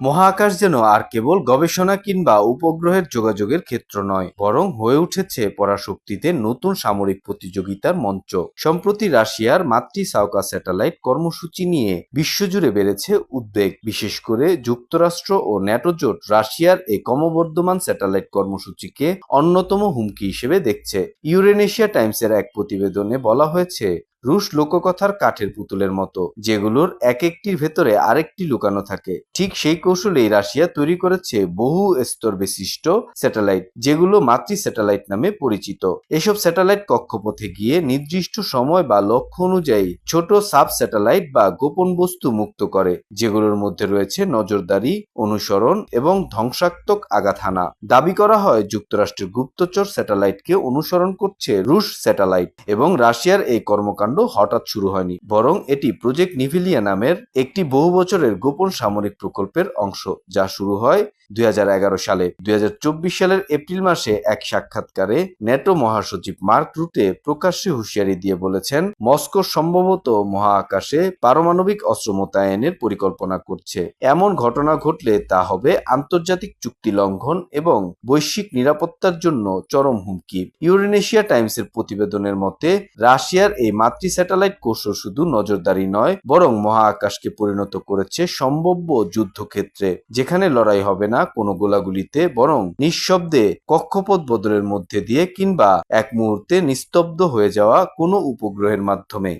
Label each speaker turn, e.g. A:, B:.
A: মহাকাশ যেন আর কেবল গবেষণা কিংবা উপগ্রহের যোগাযোগের ক্ষেত্র নয়, বরং হয়ে উঠেছে পরাশক্তিতে নতুন সামরিক প্রতিযোগিতার মঞ্চ। সম্প্রতি রাশিয়ার মাতৃসাউকা স্যাটেলাইট কর্মসূচি নিয়ে বিশ্বজুড়ে বেড়েছে উদ্বেগ। বিশেষ করে যুক্তরাষ্ট্র ও ন্যাটো জোট রাশিয়ার এই ক্রমবর্ধমান স্যাটেলাইট কর্মসূচিকে অন্যতম হুমকি হিসেবে দেখছে। ইউরেনেশিয়া টাইমসের এক প্রতিবেদনে বলা হয়েছে, রুশ লোককথার কাঠের পুতুলের মতো, যেগুলোর এক একটির ভেতরে আরেকটি লুকানো থাকে। ঠিক সেই কৌশলেই রাশিয়া তৈরি করেছে বহু স্তর বিশিষ্ট স্যাটেলাইট, যেগুলো মাতৃ স্যাটেলাইট নামে পরিচিত। এসব স্যাটেলাইট কক্ষপথে গিয়ে নির্দিষ্ট সময় বা লক্ষ্য অনুযায়ী ছোট সাব স্যাটেলাইট বা গোপন বস্তু মুক্ত করে, যেগুলোর মধ্যে রয়েছে নজরদারি, অনুসরণ এবং ধ্বংসাত্মক আঘাত হানা। দাবি করা হয় যুক্তরাষ্ট্রের গুপ্তচর স্যাটেলাইটকে অনুসরণ করছে রুশ স্যাটেলাইট, এবং রাশিয়ার এই কর্মকাণ্ড হঠাৎ শুরু হয়নি, বরং এটি প্রজেক্ট নিভিলিয়া নামের একটি বহু বছরের গোপন সামরিক প্রকল্পের অংশ, যা শুরু হয় 2011 সালে। 2024 সালের এপ্রিল মাসে এক সাক্ষাৎকারে ন্যাটো মহাসচিব মার্ক রুটে প্রকাশ্যে হুঁশিয়ারি দিয়ে বলেছেন, মস্কো সম্ভবত মহাকাশে পারমাণবিক অস্ত্র মোতায়েনের পরিকল্পনা করছে। এমন ঘটনা ঘটলে তা হবে আন্তর্জাতিক চুক্তি লঙ্ঘন এবং বৈশ্বিক নিরাপত্তার জন্য চরম হুমকি। ইউরেনেশিয়া টাইমসের প্রতিবেদনের মতে, রাশিয়ার এই মাতৃ স্যাটেলাইট কৌশল শুধু নজরদারি নয়, বরং মহাকাশকে পরিণত করেছে সম্ভাব্য যুদ্ধক্ষেত্রে, যেখানে লড়াই হবে না কোনো গোলাগুলিতে, বরং নিঃশব্দে কক্ষপথ বদলের মধ্যে দিয়ে কিংবা এক মুহূর্তে নিস্তব্ধ হয়ে যাওয়া কোনো উপগ্রহের মাধ্যমে।